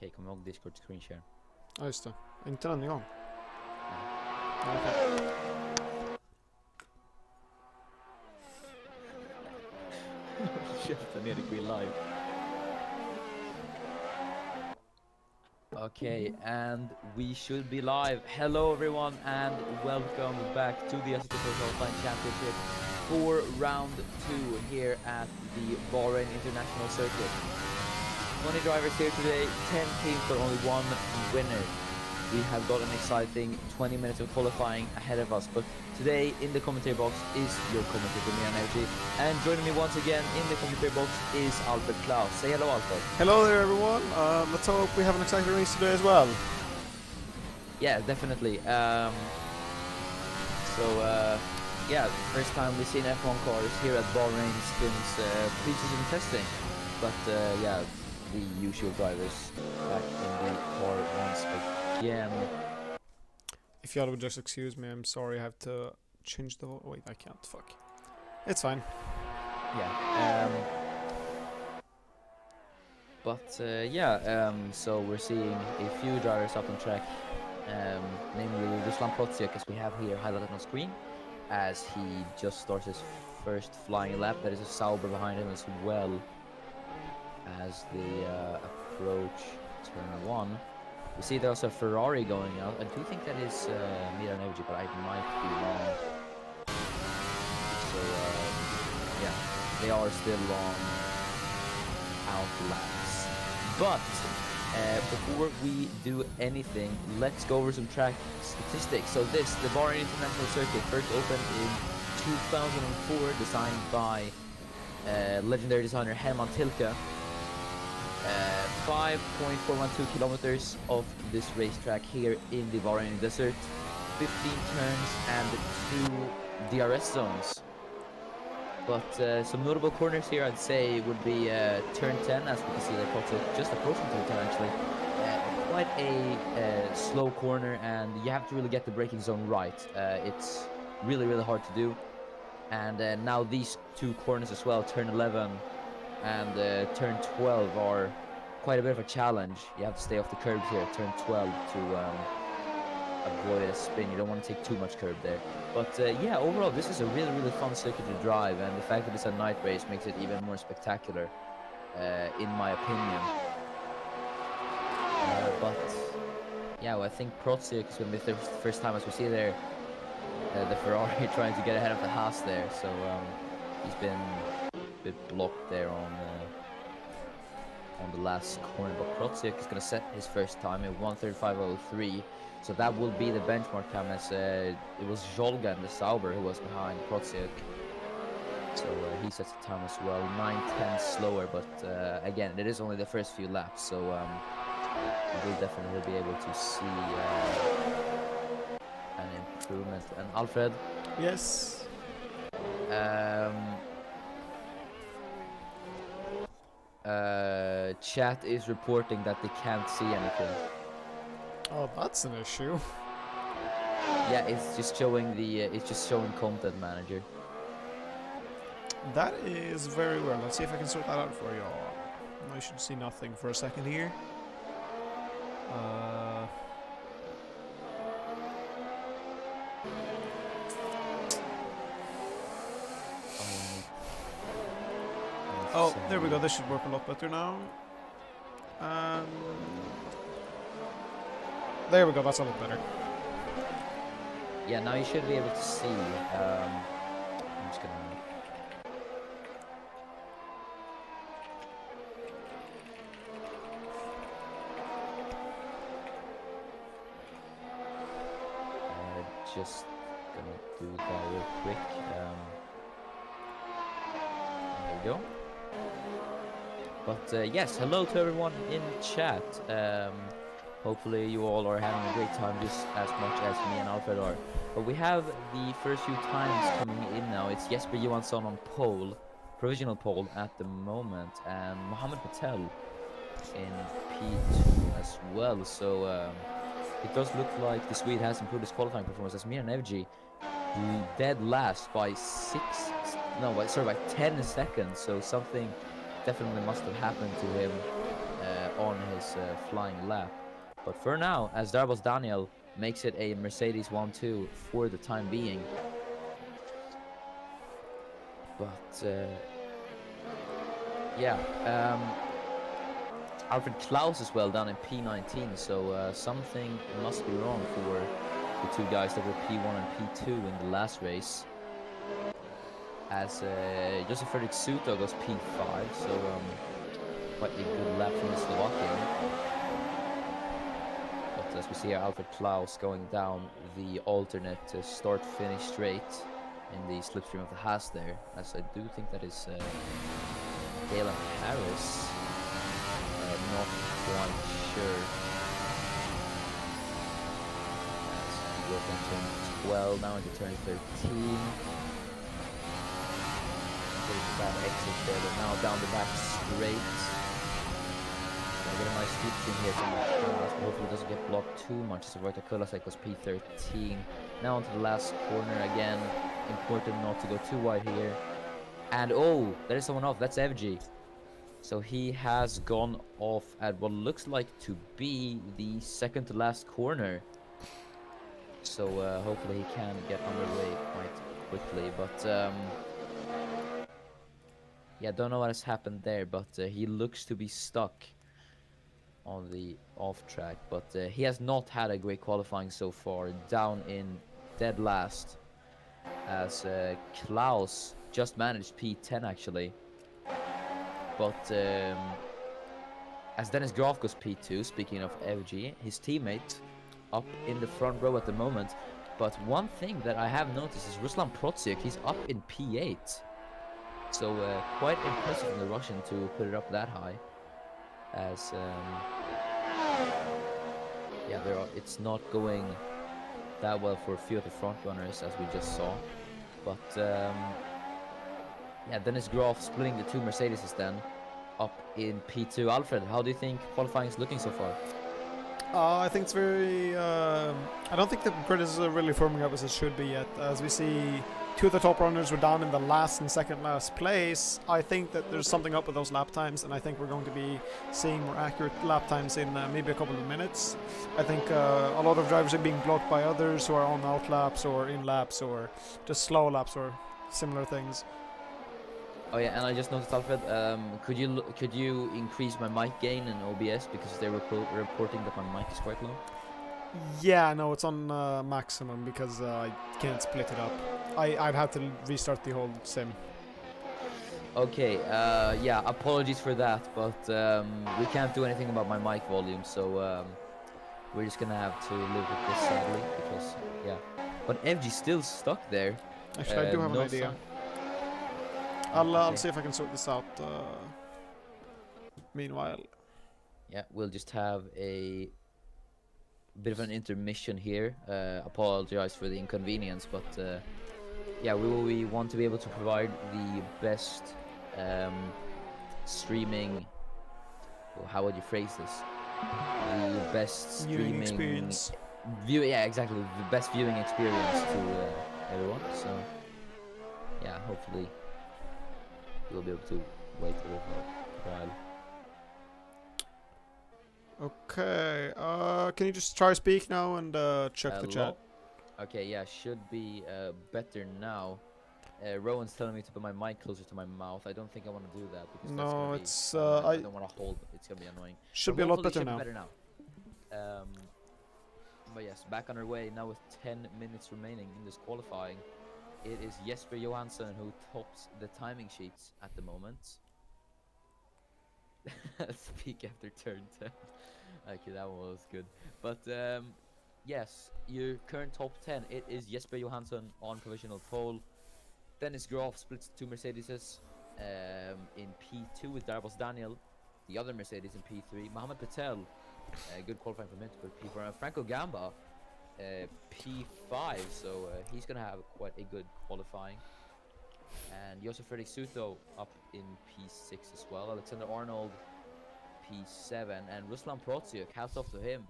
Okej, kom ihåg Discord screen share. Ja, just det. Inte den igång. Nej. Okay. Käften, Erik, we live. Okay, and we should be live. Hello everyone and welcome back to the Assetto Corsa Offline Championship for round 2 here at the Bahrain International Circuit. 20 drivers here today, 10 teams but only one winner. We have got an exciting 20 minutes of qualifying ahead of us, but today in the commentary box is your commentator Mian Energy, and joining me once again in the commentary box is Alfred Klaus. Say hello, Alfred. Hello there, everyone. Let's hope we have an exciting race today as well. Yeah, definitely. Yeah, first time we've seen F1 cars here at Bahrain since pre-season testing, but yeah, the usual drivers back in the car once again. If y'all would just excuse me, I'm sorry, I have to change the... Wait, I can't, fuck. It's fine. Yeah, so we're seeing a few drivers up on track, namely Ruslan Protsiak, as we have here highlighted on screen, as he just starts his first flying lap. There is a Sauber behind him as well as they approach turn 1. We see there's a Ferrari going out. I do think that is Milan Energy, but I might be wrong. So yeah, they are still on out laps. But before we do anything, let's go over some track statistics. So the Bahrain International Circuit first opened in 2004, designed by legendary designer Hermann Tilke. 5.412 kilometers of this racetrack here in the Bahrain Desert, 15 turns and 2 DRS zones. But some notable corners here, I'd say, would be turn 10, as we can see they're just approaching turn 10 actually. Quite a slow corner, and you have to really get the braking zone right. It's really hard to do. And now these 2 corners as well, turn 11 and turn 12, are quite a bit of a challenge. You have to stay off the curbs here at turn 12 to avoid a spin. You don't want to take too much curb there. But yeah, overall this is a really fun circuit to drive, and the fact that it's a night race makes it even more spectacular, in my opinion. But yeah, well, I think Protsiak is going to be the first time, as we see there, the Ferrari trying to get ahead of the Haas there. So he's been bit blocked there on the last corner, but Protsiak is going to set his first time at 1:35.03, so that will be the benchmark time, as it was Jolga and the Sauber who was behind Protsiak, so he sets the time as well, 9/10 slower, but again, it is only the first few laps, so we'll definitely be able to see an improvement. And Alfred? Yes? Chat is reporting that they can't see anything. Oh, that's an issue. Yeah, it's just showing content manager. That is very weird. Let's see if I can sort that out for y'all. I should see nothing for a second here. Oh, there we go. This should work a lot better now. There we go. That's a lot better. Yeah, now you should be able to see. I'm just gonna. Just gonna do that real quick. There we go. But yes, hello to everyone in chat. Hopefully you all are having a great time, just as much as me and Alfred are. But we have the first few times coming in now. It's Jesper Johansson on pole, provisional pole at the moment, and Mohammed Patel in P2 as well. So it does look like the Swede has improved his qualifying performance, as Miran Evji dead last by 10 seconds. So something definitely must have happened to him on his flying lap. But for now, as Darbos Daniel makes it a Mercedes 1-2 for the time being. But yeah, Alfred Klaus is well done in P19, so something must be wrong for the two guys that were P1 and P2 in the last race. As Josef Fredrik Suto goes P5, so quite a good lap from the Slovakian. But as we see here, Alfred Klaus going down the alternate start-finish straight in the slipstream of the Haas there, as I do think that is Galen Harris. Not quite sure. As we go from turn 12 now into turn 13. Bad exit there, but now down the back straight. I get a nice slipstream here from Kulas, but hopefully it doesn't get blocked too much. So Wojtek Kulasek was P13. Now onto the last corner again. Important not to go too wide here. And oh, there is someone off. That's FG. So he has gone off at what looks like to be the second to last corner. So hopefully he can get underway quite quickly. But yeah, don't know what has happened there, but he looks to be stuck on the off track. But he has not had a great qualifying so far, down in dead last, as Klaus just managed P10 actually. But as Dennis Graf goes P2, speaking of FG, his teammate up in the front row at the moment. But one thing that I have noticed is Ruslan Protsiuk, he's up in P8. So quite impressive from the Russian to put it up that high, as yeah, it's not going that well for a few of the front runners as we just saw. But yeah, Dennis Graf splitting the two Mercedes then up in P2. Alfred, how do you think qualifying is looking so far? I think it's very... I don't think the grid is really forming up as it should be yet. As we see, two of the top runners were down in the last and second last place. I think that there's something up with those lap times, and I think we're going to be seeing more accurate lap times in maybe a couple of minutes. I think a lot of drivers are being blocked by others who are on out laps or in laps or just slow laps or similar things. Oh yeah, and I just noticed, Alfred, could you increase my mic gain in OBS, because they're reporting that my mic is quite low? Yeah, no, it's on maximum because I can't split it up. I'd have to restart the whole sim. Okay, yeah, apologies for that, but we can't do anything about my mic volume, so we're just gonna have to live with this sadly, because yeah. But FG's still stuck there. Actually, I do have an idea. I'll see if I can sort this out. Meanwhile, yeah, we'll just have a bit of an intermission here. Apologize for the inconvenience, but yeah, we want to be able to provide the best streaming. Well, how would you phrase this? The best streaming experience. Yeah, exactly. The best viewing experience to everyone. So yeah, hopefully we'll be able to wait a little while. Okay, can you just try speak now and check the chat? Okay, yeah, should be better now. Rowan's telling me to put my mic closer to my mouth. I don't think I want to do that, because no, that's it's I don't want to hold it. It's gonna be annoying. Should but be a lot better should now. Be better now. But yes, back on our way now with 10 minutes remaining in this qualifying. It is Jesper Johansson who tops the timing sheets at the moment. Speak after turn 10. Okay, that one was good. But yes, your current top 10, it is Jesper Johansson on provisional pole. Dennis Graf splits two Mercedeses in P2 with Darbos Daniel. The other Mercedes in P3. Mohamed Patel, good qualifying from him to put P4. Franco Gamba, P5, so he's going to have quite a good qualifying. And Josef Fredrik Suto up in P6 as well. Alexander Arnold, P7. And Ruslan Protsiuk, hats off to him,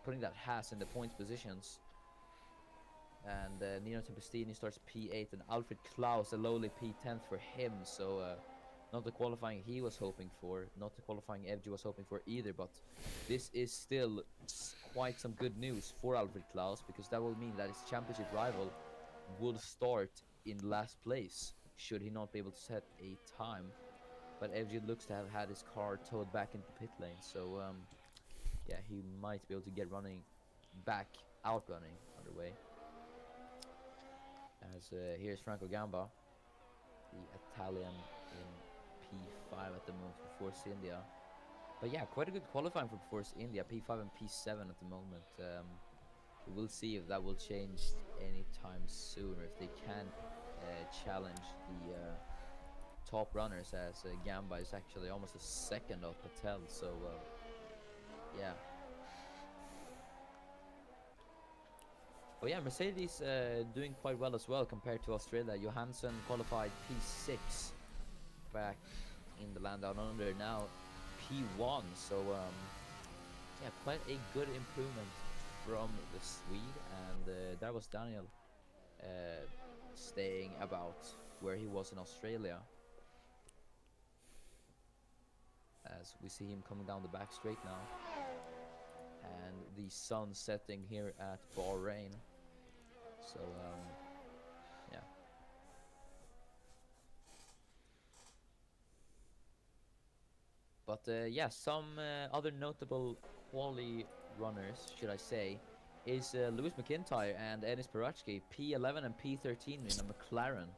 putting that Haas in the points positions. And Nino Tempestini starts P8, and Alfred Klaus, a lowly P10th for him. So not the qualifying he was hoping for, not the qualifying FG was hoping for either, but this is still quite some good news for Alfred Klaus, because that will mean that his championship rival will start in last place should he not be able to set a time. But FG looks to have had his car towed back into the pit lane, so yeah, he might be able to get running back, outrunning underway. As here's Franco Gamba, the Italian in P5 at the moment for Force India. But yeah, quite a good qualifying for Force India, P5 and P7 at the moment. We'll see if that will change anytime soon, or if they can challenge the top runners, as Gamba is actually almost a second of Patel, so yeah. But yeah, Mercedes doing quite well as well compared to Australia. Johansson qualified P6 back in the land down under, now P1, so yeah, quite a good improvement from the Swede. And that was Daniel staying about where he was in Australia, as we see him coming down the back straight now, and the sun setting here at Bahrain. So yeah. But yeah, some other notable quali runners, should I say, is Lewis McIntyre and Ennis Paratsky, P11 and P13 in a McLaren,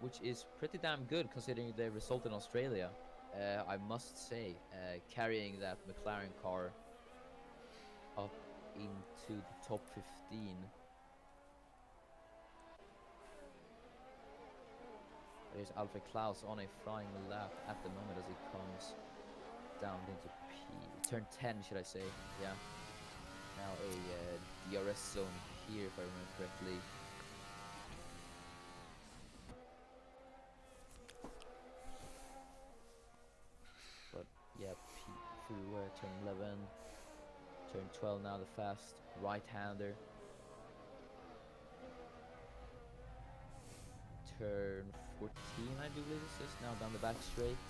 which is pretty damn good considering the result in Australia. I must say, carrying that McLaren car up into the top 15. There's Alfred Klaus on a flying lap at the moment as he comes down into turn 10, should I say. Yeah, now a DRS zone here, if I remember correctly. But yeah, through turn 11, turn 12 now, the fast right-hander. Turn 14, I do believe this is, now down the back straight.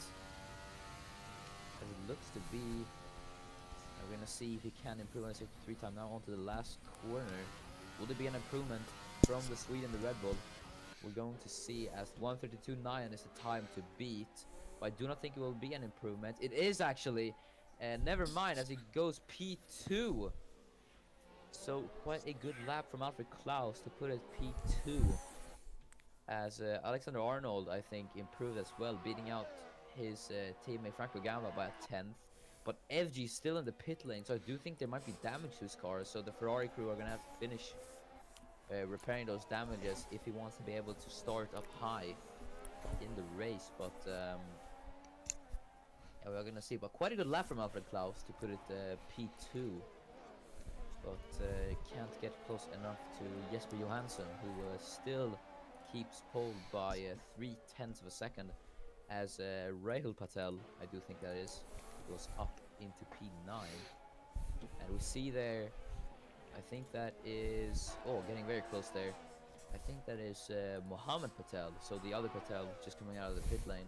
As it looks to be, we're gonna see if he can improve on his 53 time. Now onto the last corner. Will there be an improvement from the Swede and the Red Bull? We're going to see, as 1:32.9 is the time to beat. But I do not think it will be an improvement. It is actually, never mind, as he goes P2. So quite a good lap from Alfred Klaus to put it P2. As Alexander Arnold, I think, improved as well, beating out his teammate Franco Gamba by a 10th. But FG is still in the pit lane, so I do think there might be damage to his car. So the Ferrari crew are going to have to finish repairing those damages if he wants to be able to start up high in the race. But yeah, we're going to see. But quite a good lap from Alfred Klaus to put it P2. But can't get close enough to Jesper Johansson, who still keeps pole by 0.3 of a second, as Rahul Patel, I do think that is, goes up into P9. And we see there, I think that is, oh, getting very close there. I think that is Mohammed Patel, so the other Patel just coming out of the pit lane.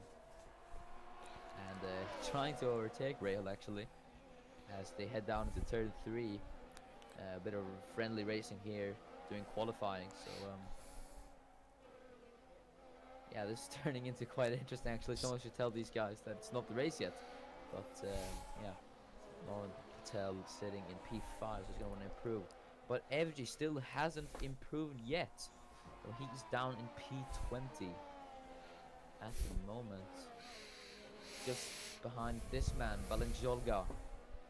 And trying to overtake Rahul actually, as they head down into turn 3. A bit of friendly racing here, doing qualifying, so yeah, this is turning into quite interesting actually. Someone should tell these guys that it's not the race yet. But yeah, Mohammed Patel sitting in P5, so he's going to want to improve. But FG still hasn't improved yet, so he's down in P20 at the moment. Just behind this man, Balenjolga,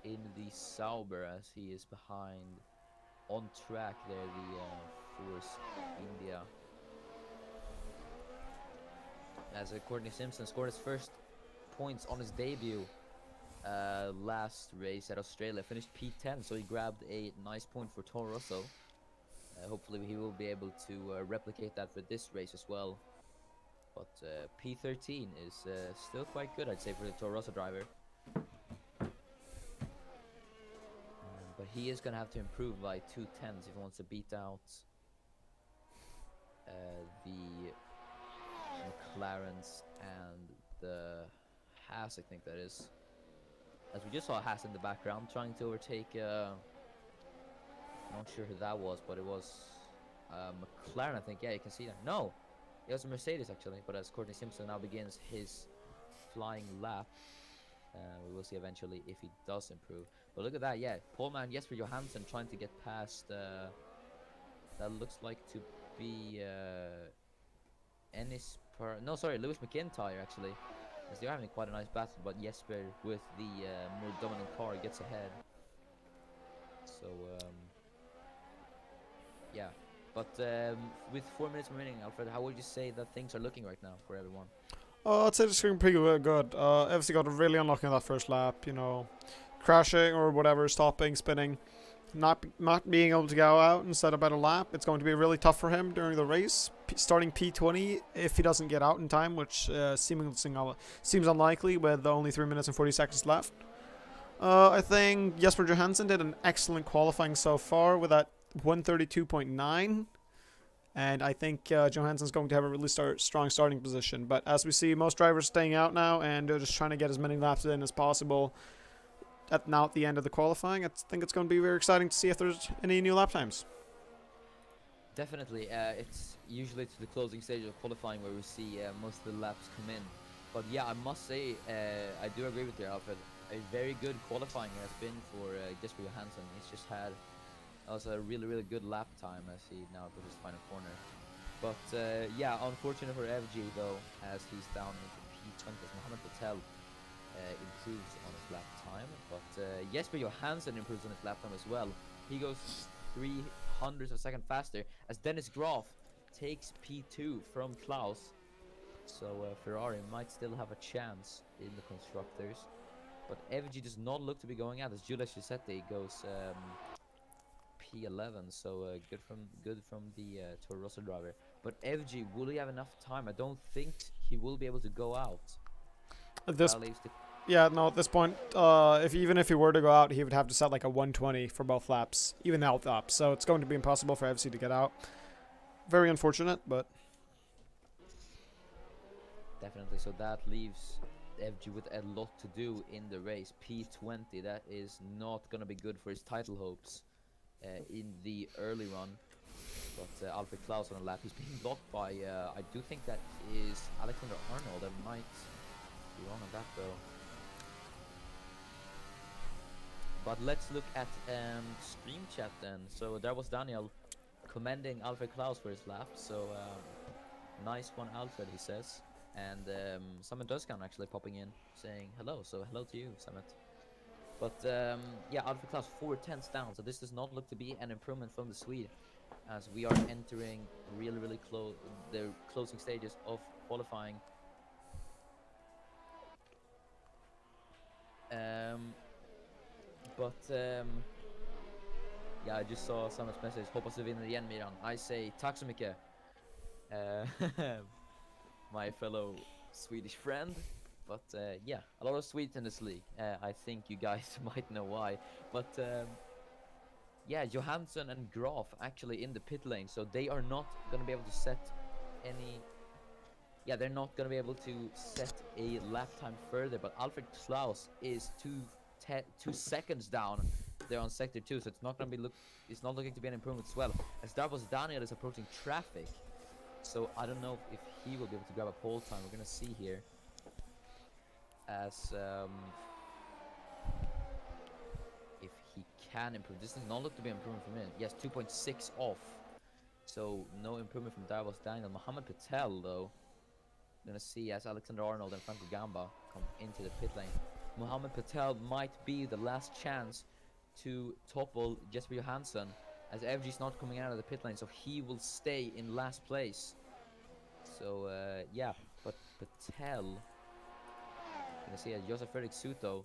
in the Sauber, as he is behind on track there, the Force India. As Courtney Simpson scored his first points on his debut last race at Australia, finished P10, so he grabbed a nice point for Toro Rosso. Hopefully he will be able to replicate that for this race as well. But P13 is still quite good, I'd say, for the Toro Rosso driver. But he is going to have to improve by 2/10 if he wants to beat out the McLarens and the Haas, I think that is. As we just saw Haas in the background trying to overtake. Not sure who that was, but it was McLaren, I think. Yeah, you can see that. No, it was a Mercedes actually. But as Courtney Simpson now begins his flying lap, we will see eventually if he does improve. But look at that, yeah, pole man Jesper Johansson trying to get past. That looks like to be no, sorry, Lewis McIntyre actually. As they're having quite a nice battle, but Jesper with the more dominant car gets ahead. So yeah, but with 4 minutes remaining, Alfred, how would you say that things are looking right now for everyone? I'd say it's looking pretty good. FC got really unlucky on that first lap, you know, crashing or whatever, stopping, spinning, not being able to go out and set a better lap. It's going to be really tough for him during the race, starting P20 if he doesn't get out in time, which seems unlikely with only 3 minutes and 40 seconds left. I think Jesper Johansson did an excellent qualifying so far with that 132.9. And I think Johansson's going to have a really strong starting position. But as we see, most drivers staying out now, and they're just trying to get as many laps in as possible at the end of the qualifying. I think it's going to be very exciting to see if there's any new lap times. Definitely, it's usually to the closing stage of qualifying where we see most of the laps come in. But yeah, I must say, I do agree with you, Alfred. A very good qualifying has been for Jesper Johansson. He's just had also a really good lap time as he now approaches his final corner. But yeah, unfortunate for FG though, as he's down into P20 as Mohammed Patel improves on his lap time. But Jesper Johansson improves on his lap time as well. He goes 0.03 of a second faster as Dennis Graf takes P2 from Klaus. So Ferrari might still have a chance in the constructors. But FG does not look to be going out as Julius Giuseppe goes P11, so good from the Toro Rosso driver. But FG, will he have enough time? I don't think he will be able to go out. At this point, even if he were to go out, he would have to set like a 120 for both laps, even out up. So it's going to be impossible for FC to get out. Very unfortunate, but definitely. So that leaves FG with a lot to do in the race. P20, that is not gonna be good for his title hopes in the early run. But Alfred Klaus on a lap, he's being blocked by I do think that is Alexander Arnold. I might be wrong on that though. But let's look at stream chat then. So there was Daniel commending Alfred Klaus for his lap. So nice one, Alfred, he says. And Samet Duskan actually popping in saying hello. So hello to you, Samet. But yeah, Alfred Klaus 4 tenths down. So this does not look to be an improvement from the Swede, as we are entering really close the closing stages of qualifying. Yeah, I just saw Samet's message. Hoppas du vinner igen, Miran. I say tack så mycket. My fellow Swedish friend. But yeah, a lot of Swedes in this league. I think you guys might know why. But yeah, Johansson and Graf actually in the pit lane, so they are not going to be able to set any. Yeah, they're not going to be able to set a lap time further. But Alfred Klaus is 2 seconds down. They're on sector 2, so it's not going to be it's not looking to be an improvement as well. As Davos Daniel is approaching traffic, so I don't know if he will be able to grab a pole time. We're going to see here. As if he can improve. This does not look to be an improvement from him. Yes, 2.6 off. So no improvement from Davos Daniel. Mohammed Patel though. We're gonna see as Alexander Arnold and Franco Gamba come into the pit lane. Mohammed Patel might be the last chance to topple Jesper Johansson, as FG's not coming out of the pit lane, so he will stay in last place. So yeah, but Patel, gonna see Josef Fredrik Suto,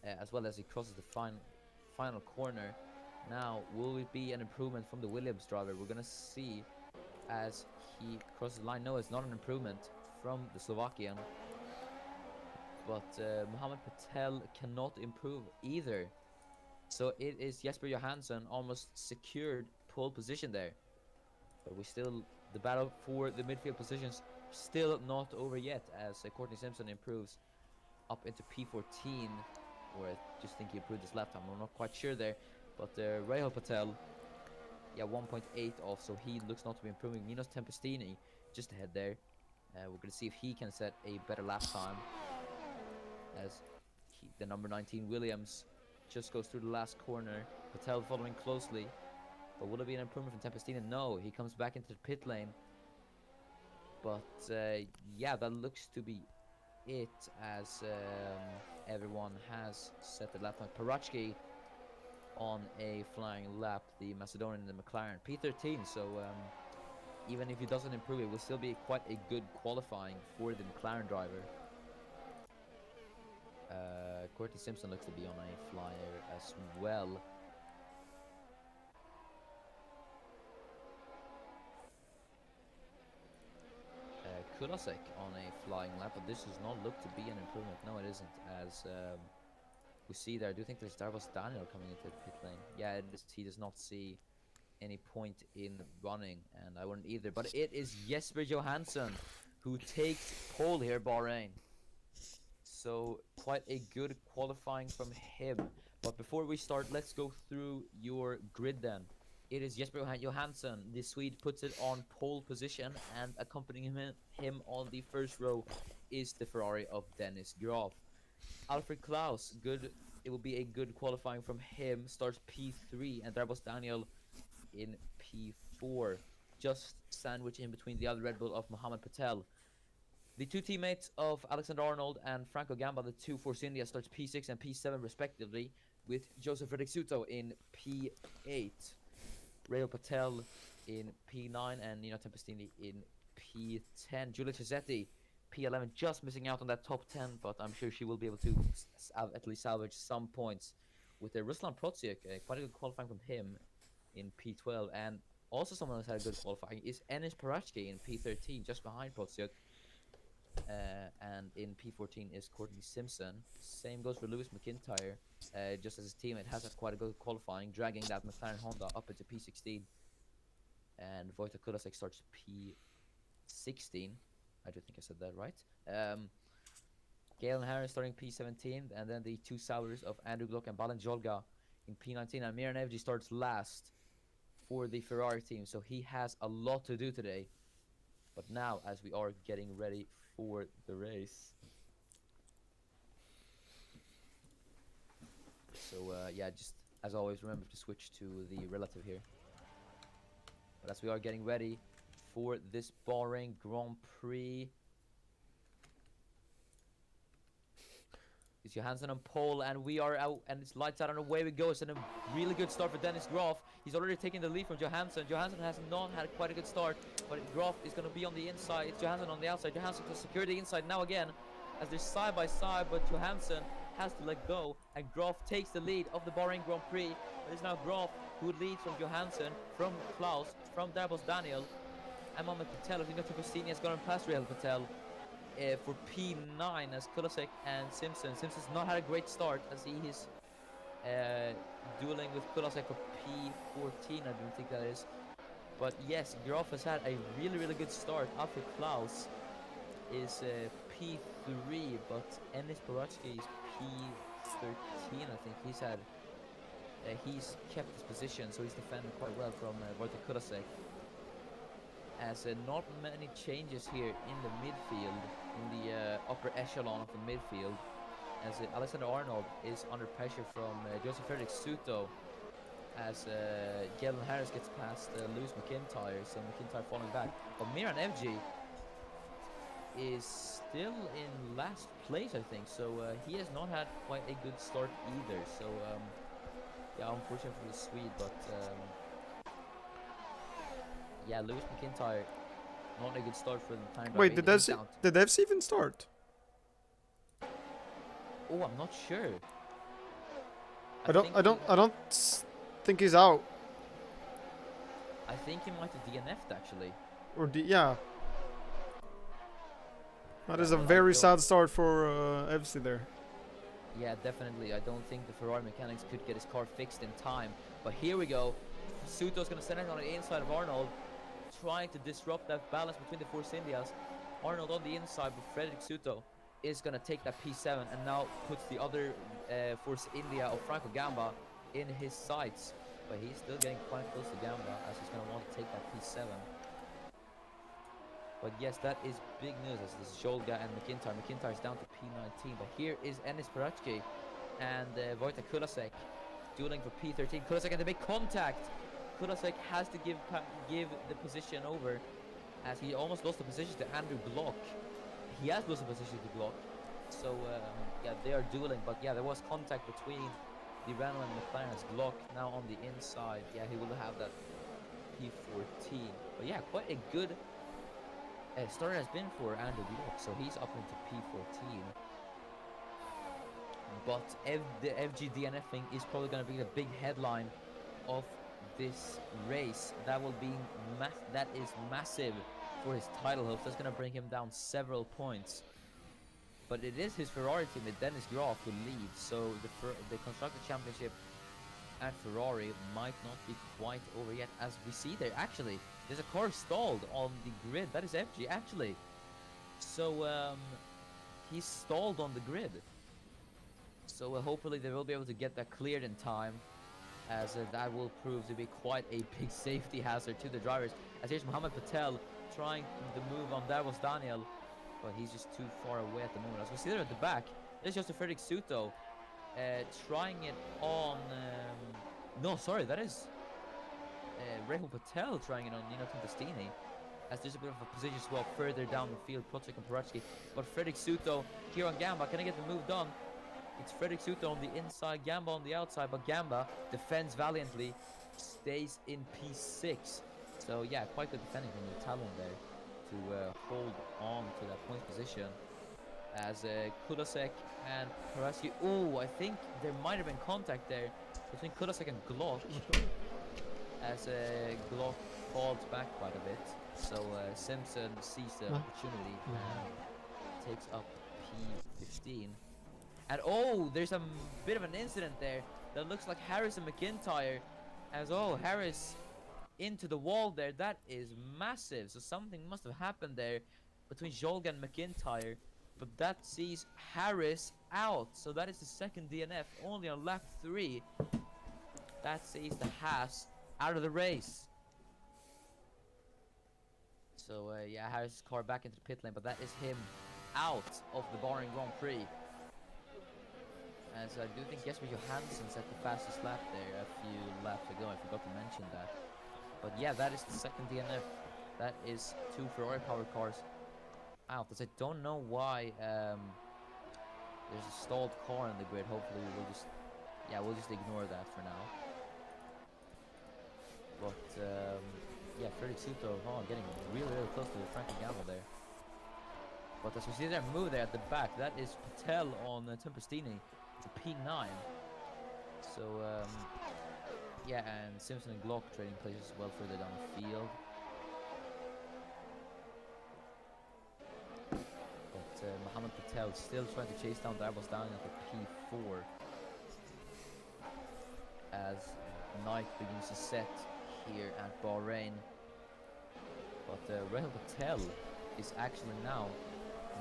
as well as he crosses the final corner. Now, will it be an improvement from the Williams driver? We're gonna see as he crosses the line. No, it's not an improvement from the Slovakian, but Mohammed Patel cannot improve either. So it is Jesper Johansson almost secured pole position there. But the battle for the midfield positions still not over yet, as Courtney Simpson improves up into P14, or I just think he improved his lap time. I'm not quite sure there, but Rahul Patel, yeah, 1.8 off, so he looks not to be improving. Minos Tempestini just ahead there. We're gonna see if he can set a better lap time, as the number 19 Williams just goes through the last corner. Patel following closely, but will it be an improvement from Tempestini? No, he comes back into the pit lane. But yeah, that looks to be it, as everyone has set the lap time. Parachki on a flying lap, the Macedonian in the McLaren, P13. So even if he doesn't improve, it will still be quite a good qualifying for the McLaren driver. Courtney Simpson looks to be on a flyer as well. Kulasek on a flying lap, but this does not look to be an improvement. No, it isn't, as we see there. I do think there's Darvas Daniel coming into the pit lane. Yeah, it is, he does not see any point in running, and I wouldn't either. But it is Jesper Johansson who takes pole here, Bahrain. So quite a good qualifying from him. But before we start, let's go through your grid then. It is Jesper Johansson, the Swede, puts it on pole position, and accompanying him on the first row is the Ferrari of Dennis Graf. Alfred Klaus, good. It will be a good qualifying from him. Starts P3, and Darvas Daniel in P4, just sandwiched in between the other Red Bull of Mohammed Patel. The two teammates of Alexander Arnold and Franco Gamba, the two Force India, starts P6 and P7 respectively, with Joseph Redexuto in P8, Rayo Patel in P9, and Nino Tempestini in P10. Giulia Cesetti, P11, just missing out on that top 10, but I'm sure she will be able to at least salvage some points. With Ruslan Protsiuk, quite a good qualifying from him in P12, and also someone who's had a good qualifying is Enis Parachki in P13, just behind Protsiuk. And in P14 is Courtney Simpson. Same goes for Lewis McIntyre, just as his teammate has had quite a good qualifying, dragging that McLaren Honda up into P16. And Wojtek Kulasek starts P16. I do think I said that right. Galen Harris starting P17, and then the two Saurers of Andrew Glock and Balen Jolga in P19. And Miran Evji starts last for the Ferrari team, so he has a lot to do today. But now, as we are getting ready for the race, so yeah, just as always, remember to switch to the relative here. But as we are getting ready for this Bahrain Grand Prix, it's Johansson on pole, and we are out, and it's lights out, and away we go. It's a really good start for Dennis Graf. He's already taken the lead from Johansson. Johansson has not had quite a good start, but Graf is going to be on the inside. It's Johansson on the outside. Johansson to secure the inside now again, as they're side by side, but Johansson has to let go, and Graf takes the lead of the Bahrain Grand Prix. It is now Graf who leads from Johansson, from Klaus, from Darvas Daniel, and Mohamed Patel. I think that Costini has gone past Rahul Patel for P9, as Kulasek and Simpson. Simpson's not had a great start, as he is dueling with Kulasek for P14, I don't think that is. But yes, Graf has had a really good start. Alfred Klaus is P3, but Enis Parachki is P13, I think. He's kept his position, so he's defended quite well from Wojtek Kulasek. As not many changes here in the midfield, in the upper echelon of the midfield, as Alexander Arnold is under pressure from Joseph Redexuto, as Galen Harris gets past Lewis McIntyre, so McIntyre falling back. But Miran Evji is still in last place, I think, so he has not had quite a good start either. So yeah, unfortunate for the Swede, but yeah, Lewis McIntyre, not a good start for the time. Wait, did Devs even start? Oh, I'm not sure. I don't think he's out. I think he might have DNF'd actually. Or yeah. That is a very sad start for FC there. Yeah, definitely. I don't think the Ferrari mechanics could get his car fixed in time. But here we go. Suto's going to send it on the inside of Arnold, trying to disrupt that balance between the Force Indias. Arnold on the inside with Frederick Suto. is gonna take that P7 and now puts the other Force India of Franco Gamba in his sights. But he's still getting quite close to Gamba as he's gonna want to take that P7. But yes, that is big news as this is Jolga and McIntyre. McIntyre's down to P19, but here is Enis Parachki and Wojtek Kulasek dueling for P13. Kulasek and they make contact. Kulasek has to give the position over as he almost lost the position to Andrew Glock. He has lost the position to Glock. So yeah, they are dueling, but yeah, there was contact between the Renault and McLaren's. Glock now on the inside. Yeah, he will have that P14. But yeah, quite a good start has been for Andrew Glock, so he's up into P14. But the FG DNF thing is probably going to be the big headline of this race. That will be that is massive for his title hopes. That's going to bring him down several points. But it is his Ferrari teammate Dennis Graf who leads, so the Constructor Championship at Ferrari might not be quite over yet. As we see there, actually, there's a car stalled on the grid. That is FG, actually. So he's stalled on the grid. So hopefully they will be able to get that cleared in time, as that will prove to be quite a big safety hazard to the drivers. As here's Mohammed Patel trying the move on Davos Daniel, but he's just too far away at the moment. As we see there at the back, there's just a Fredrik Suto trying it on... no, sorry, that is Rahul Patel trying it on Nino Tempestini, as there's a bit of a position swap further down the field, Pocek and Parachki. But Fredrik Suto here on Gamba, can I get the move done? It's Fredrik Suto on the inside, Gamba on the outside, but Gamba defends valiantly, stays in P6. So yeah, quite good defending from the Italian there to hold on to that point position. As Kulasek and Parachki, oh, I think there might have been contact there between Kulasek and Glock, as Glock falls back quite a bit. So Simpson sees the opportunity and takes up P15. And oh, there's a bit of an incident there that looks like Harris and McIntyre, as Harris into the wall there. That is massive. So something must have happened there between Jolga and McIntyre, but that sees Harris out. So that is the second DNF only on lap 3. That sees the Haas out of the race. So yeah, Harris' car back into the pit lane, but that is him out of the Bahrain Grand Prix. As I do think Jesper Johansson set the fastest lap there a few laps ago. I forgot to mention that. But yeah, that is the second DNF. That is 2 Ferrari powered cars out. As I don't know why there's a stalled car on the grid. Hopefully we'll just ignore that for now. But yeah, Fredrik Suto getting really close to Frankie Gamba there. But as we see that move there at the back, that is Patel on Tempestini. P9. So yeah, and Simpson and Glock trading places as well further down the field. But Mohammed Patel still trying to chase down Davos Daniel for P4 as night begins to set here at Bahrain. But Rahul Patel is actually now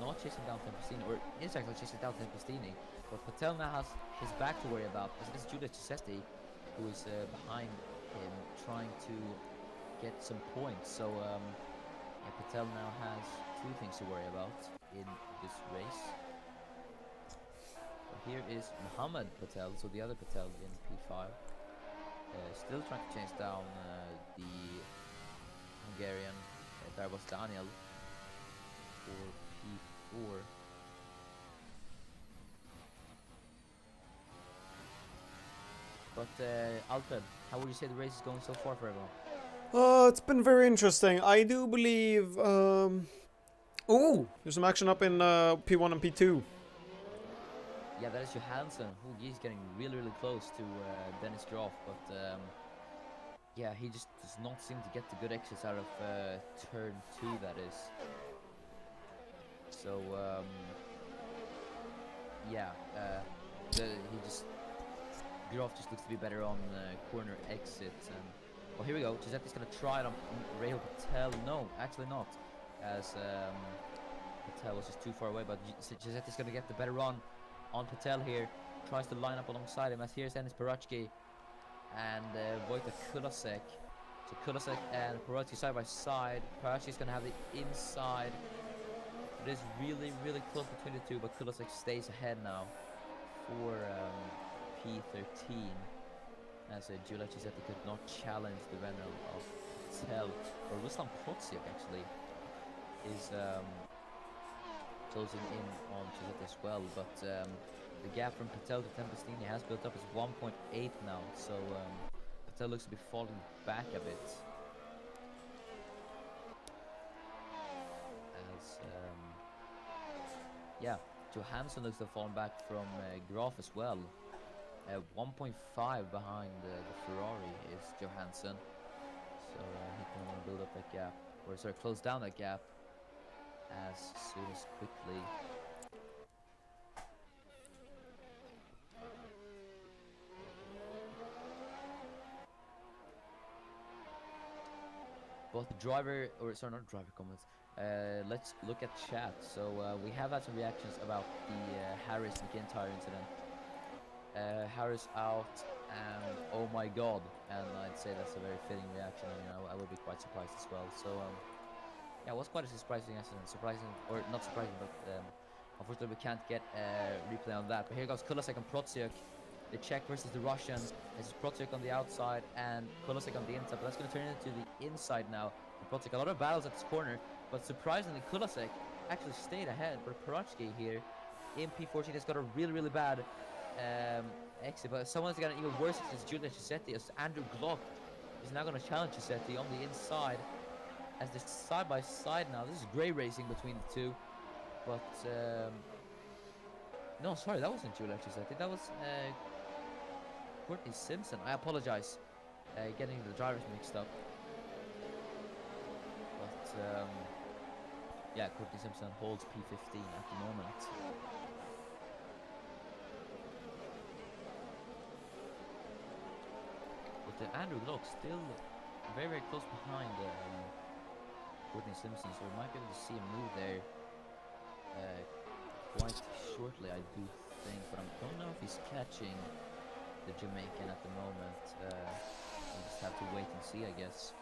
not chasing down Tempestini, or is actually chasing down Tempestini. But Patel now has his back to worry about, as it is Julius Giuseppe who is behind him trying to get some points. So yeah, Patel now has 2 things to worry about in this race. But here is Mohammed Patel, so the other Patel in P5. Still trying to chase down the Hungarian Davos Daniel for P4. But Alfred, how would you say the race is going so far for everyone? It's been very interesting. I do believe... oh, there's some action up in P1 and P2. Yeah, that is Johansson. He's getting really close to Dennis Graf, but yeah, he just does not seem to get the good exits out of turn 2, that is. So yeah, Graf just looks to be better on corner exits. And well, here we go. Giuseppe's gonna try it on Rahul Patel. No, actually not, as Patel was just too far away, but Giusette's going to get the better run on Patel here. Tries to line up alongside him as here's Enis Perachki and Wojtek Kulasek. So Kulasek and Perachki side by side. Perachki's going to have the inside. It is really, really close between the two, but Kulasek stays ahead now for P13. As Giulia Giuseppe could not challenge the venom of Patel, or Ruslan Protsiak actually is closing in on Giuseppe as well, but the gap from Patel to Tempestini has built up as 1.8 now, so Patel looks to be falling back a bit. As yeah, Johansson looks to have fallen back from Graf as well. 1.5 behind the Ferrari is Johansson, so he can build up that gap, or sorry, close down that gap as soon as quickly. Both the driver, or sorry, not driver comments. Let's look at chat. So we have had some reactions about the Harris McIntyre incident. Harris out, and oh my god, and I'd say that's a very fitting reaction. I mean, I would be quite surprised as well. So yeah, it was quite a surprising accident. Surprising, or not surprising, but unfortunately we can't get a replay on that. But here goes Kulasek and Protsiak. The Czech versus the Russian. This is Protsiak on the outside and Kulasek on the inside, but that's going to turn into the inside now. Protsiak, a lot of battles at this corner, but surprisingly Kulasek actually stayed ahead. But Perachki here in P14 has got a really, really bad exit, but someone's got an even worse exit. It's Giulia Giuseppe, as Andrew Glock is now going to challenge Giuseppe on the inside. As this side by side now, this is grey racing between the two, but no, sorry, that wasn't Giulia Giuseppe, that was Courtney Simpson. I apologize, getting the drivers mixed up, but yeah, Courtney Simpson holds P15 at the moment. But Andrew Glock still very, very close behind Courtney Simpson, so we might be able to see a move there quite shortly, I do think, but I don't know if he's catching the Jamaican at the moment. We'll just have to wait and see, I guess.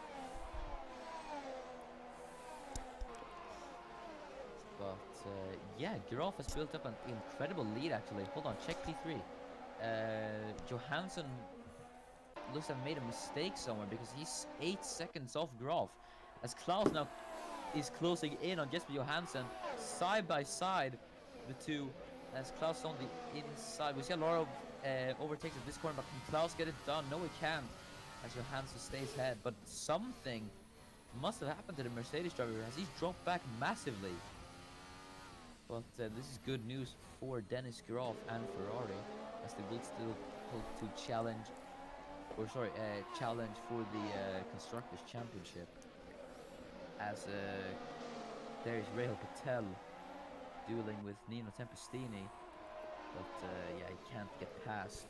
But yeah, Graf has built up an incredible lead actually. Hold on, check P3. Johansson looks to have made a mistake somewhere because he's 8 seconds off Graf. As Klaus now is closing in on Jesper Johansson, side by side, the two, as Klaus on the inside. We see a lot of overtakes at this corner, but can Klaus get it done? No, he can't, as Johansson stays ahead. But something must have happened to the Mercedes driver as he's dropped back massively. But this is good news for Dennis Graf and Ferrari, as they will still hope to challenge, or sorry, challenge for the Constructors' Championship. As there is Rahul Patel dueling with Nino Tempestini, but yeah, he can't get past.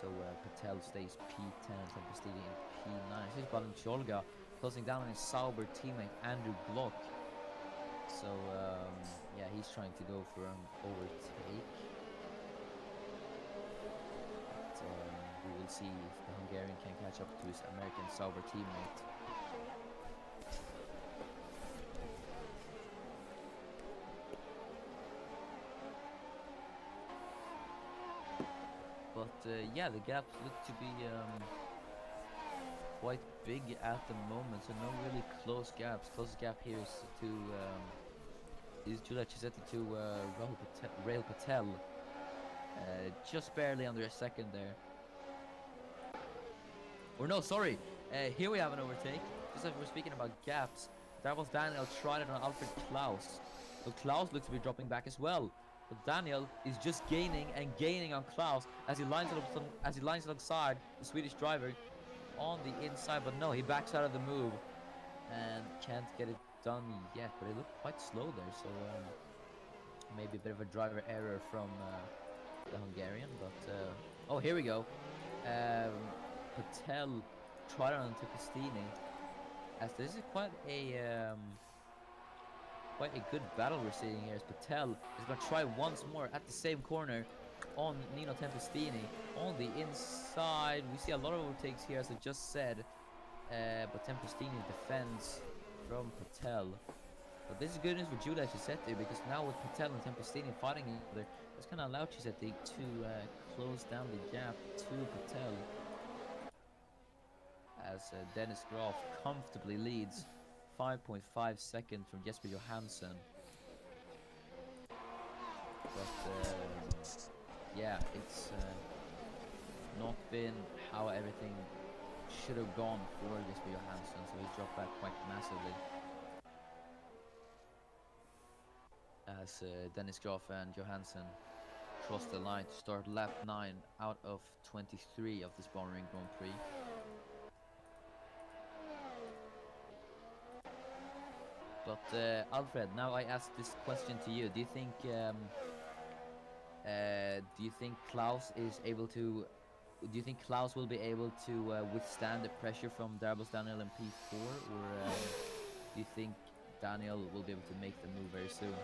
So Patel stays P10 and Tempestini in P9. Here's Balenciaga closing down on his Sauber teammate Andrew Glock. So yeah, he's trying to go for an overtake. We will see if the Hungarian can catch up to his American Sauber teammate. But yeah, the gaps look to be quite big at the moment, so no really close gaps. Closest gap here is to Giulia Giuseppe to Rahul Patel. Just barely under a second there. Or no, sorry. Here we have an overtake. Just as we're speaking about gaps, that was Daniel tried it on Alfred Klaus. So Klaus looks to be dropping back as well. But Daniel is just gaining and gaining on Klaus as he lines alongside the Swedish driver on the inside. But no, he backs out of the move and can't get it done yet. But it looked quite slow there, so maybe a bit of a driver error from the Hungarian. But oh, here we go. Patel tried on Tempestini as this is quite a good battle we're seeing here, as Patel is going to try once more at the same corner on Nino Tempestini. On the inside, we see a lot of overtakes here, as I just said, but Tempestini defends from Patel. But this is good news for Giulia Cisetti, because now with Patel and Tempestini fighting each other, it's going to allow Cisetti to close down the gap to Patel, as Dennis Graf comfortably leads 5.5 seconds from Jesper Johansson. But yeah, it's not been how everything should have gone for Jesper Johansson, so he's dropped back quite massively. As Dennis Graf and Johansson cross the line to start lap 9 out of 23 of this Bahrain Grand Prix. But Alfred, now I ask this question to you. Do you think Klaus is able to? Do you think Klaus will be able to withstand the pressure from Darabos Daniel in P4, or do you think Daniel will be able to make the move very soon?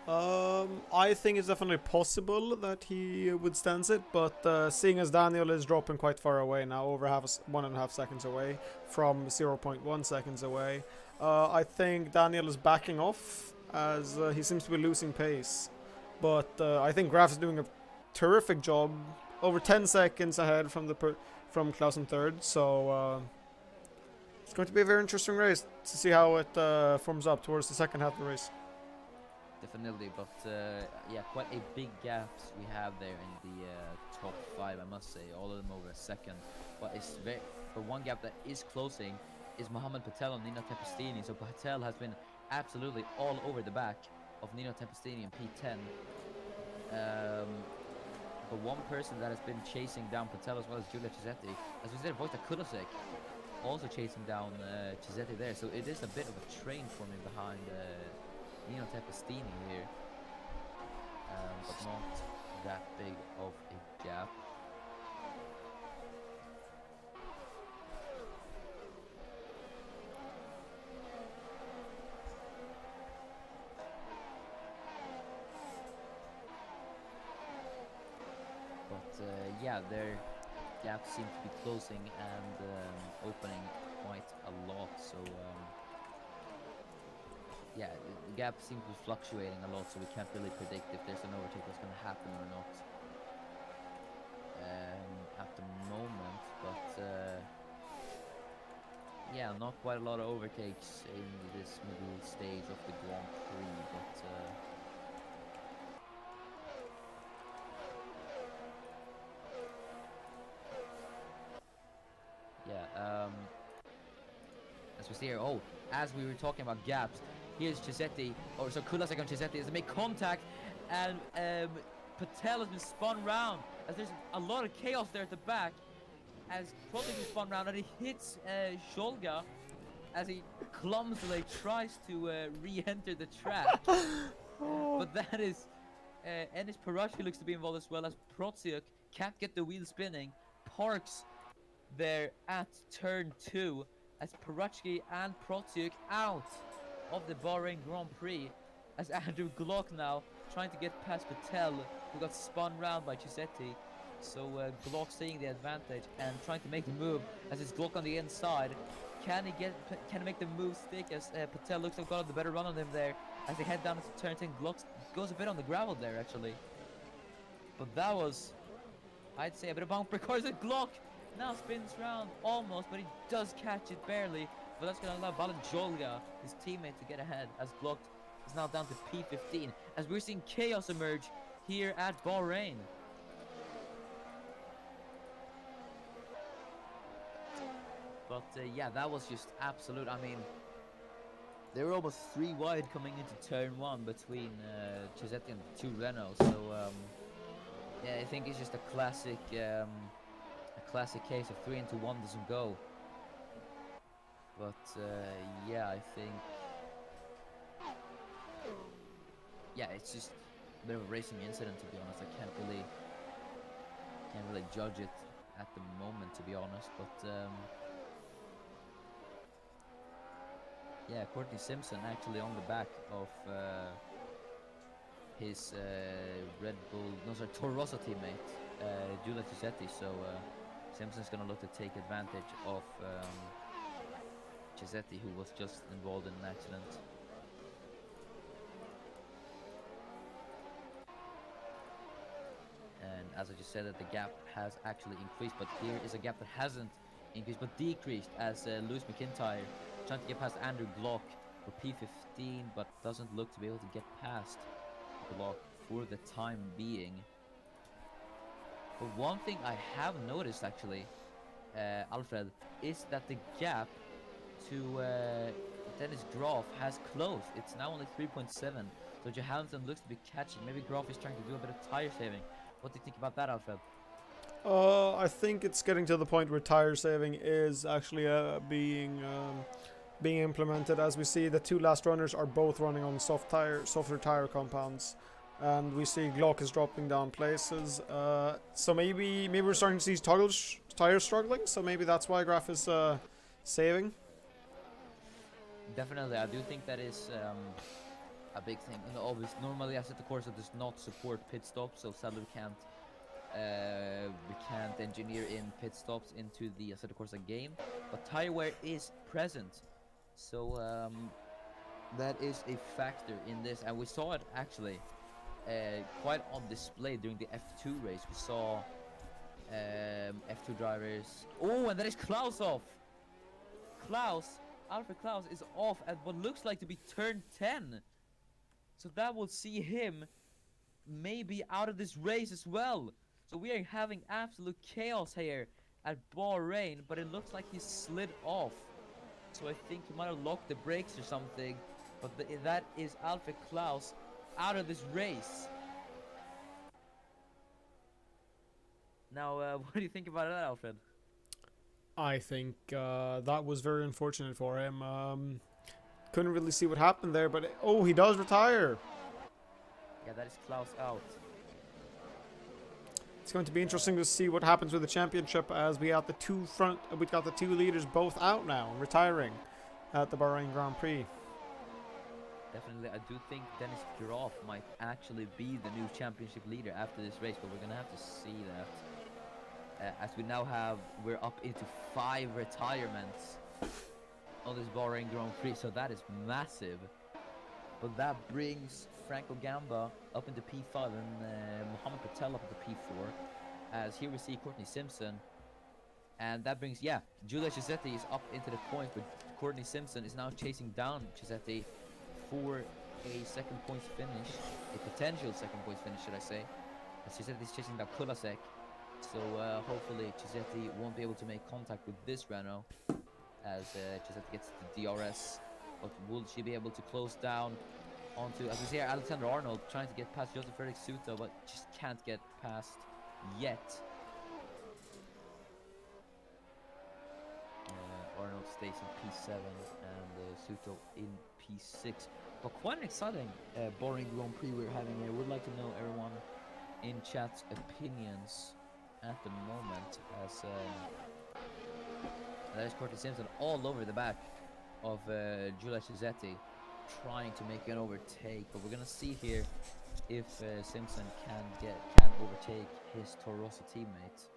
I think it's definitely possible that he withstands it, but seeing as Daniel is dropping quite far away now, over 1.5 seconds away from 0.1 seconds away, I think Daniel is backing off, as he seems to be losing pace. But I think Graf is doing a terrific job, over 10 seconds ahead from Klaus in third, so it's going to be a very interesting race to see how it forms up towards the second half of the race. Definitely, but yeah, quite a big gaps we have there in the top 5, I must say, all of them over a second. But it's for one gap that is closing is Mohamed Patel and Nino Tempestini. So Patel has been absolutely all over the back of Nino Tempestini in P10. But one person that has been chasing down Patel as well as Giulia Cisetti, as we said, Wojtek Kulasek also chasing down Cisetti there. So it is a bit of a train forming behind Nino Tempestini here, but not that big of a gap. But yeah, their gaps seem to be closing and opening quite a lot, so yeah, the gap seems to be fluctuating a lot, so we can't really predict if there's an overtake that's going to happen or not at the moment. But yeah, not quite a lot of overtakes in this middle stage of the Grand Prix, but yeah, as we see here, as we were talking about gaps, here's Cisetti, or so Kulasek on Cisetti as they make contact, and Patel has been spun round, as there's a lot of chaos there at the back, as Protic is spun round, and he hits Zholga as he clumsily tries to re-enter the track. But that is, Enis Parashi looks to be involved as well, as Protic can't get the wheel spinning, parks there at turn 2, as Parachi and Protic out of the Bahrain Grand Prix, as Andrew Glock now trying to get past Patel, who got spun round by Cisetti. So Glock seeing the advantage and trying to make the move, as it's Glock on the inside. Can he make the move stick, as Patel looks like got the better run on him there, as they head down into turn 10. Glock goes a bit on the gravel there actually, but that was, I'd say, a bit of bumper cars. And Glock now spins round almost, but he does catch it barely. But that's going to allow Balan Zholga, his teammate, to get ahead, as Glock is now down to P15, as we're seeing chaos emerge here at Bahrain. But yeah, that was just absolute. I mean, they were almost 3 wide coming into turn 1 between Cisetti and the 2 Renaults. So yeah, I think it's just a classic case of 3 into 1 doesn't go. But yeah, I think, yeah, it's just a bit of a racing incident, to be honest. I can't really judge it at the moment, to be honest. But Yeah, Courtney Simpson actually on the back of his Red Bull, no sorry, Toro Rosso teammate, Giulia Cisetti. So Simpson's gonna look to take advantage of Cisetti, who was just involved in an accident. And as I just said, that the gap has actually increased, but here is a gap that hasn't increased but decreased, as Lewis McIntyre trying to get past Andrew Glock for P15, but doesn't look to be able to get past Glock for the time being. But one thing I have noticed actually, Alfred, is that the gap to Dennis Groff has closed. It's now only 3.7. So Johansson looks to be catching. Maybe Groff is trying to do a bit of tire saving. What do you think about that, Alfred? I think it's getting to the point where tire saving is actually being implemented. As we see, the two last runners are both running on softer tire compounds, and we see Glock is dropping down places. So maybe we're starting to see tires struggling. So maybe that's why Graf is saving. Definitely, I do think that is a big thing. You know, obviously, normally Assetto Corsa does not support pit stops, so sadly we can't engineer in pit stops into the Assetto Corsa game. But tire wear is present, so that is a factor in this, and we saw it actually quite on display during the F2 race. We saw F2 drivers. Oh, and that is Klaus off. Alfred Klaus is off at what looks like to be turn 10. So that will see him maybe out of this race as well. So we are having absolute chaos here at Bahrain, but it looks like he slid off. So I think he might have locked the brakes or something. But that is Alfred Klaus out of this race. Now, what do you think about that, Alfred? I think that was very unfortunate for him. Couldn't really see what happened there, but oh, he does retire. Yeah, that is Klaus out. It's going to be interesting to see what happens with the championship, as we got the two leaders both out now, retiring at the Bahrain Grand Prix. Definitely, I do think Dennis Groff might actually be the new championship leader after this race, but we're gonna have to see that. As we're up into 5 retirements on this Bahrain Grand Prix, so that is massive. But that brings Franco Gamba up into P5 and Mohamed Patel up into P4. As here we see Courtney Simpson, and that brings Giulia Cisetti is up into the point, but Courtney Simpson is now chasing down Cisetti for a second points finish, a potential second points finish, should I say? As Cisetti is chasing down Kulasek. So hopefully Cisetti won't be able to make contact with this Renault as Cisetti gets the DRS. But will she be able to close down onto, as we see here, Alexander Arnold trying to get past Joseph Frederick Suto, but just can't get past yet. Arnold stays in P7 and Suto in P6. But quite an exciting Bahrain Grand Prix we're having here. Would like to know everyone in chat's opinions at the moment, as that is Courtney Simpson all over the back of Giulia Cisetti, trying to make an overtake. But we're gonna see here if Simpson can overtake his Toro Rosso teammate.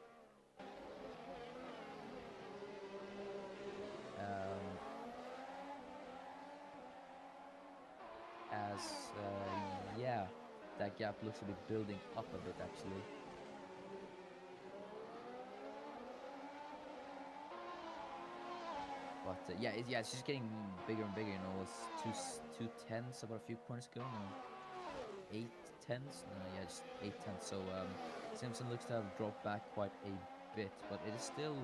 That gap looks to be building up a bit actually. But it's just getting bigger and bigger. You know, it's two tenths about a few corners ago. No, 8 tenths. No, just 8 tenths. So Simpson looks to have dropped back quite a bit, but it is still,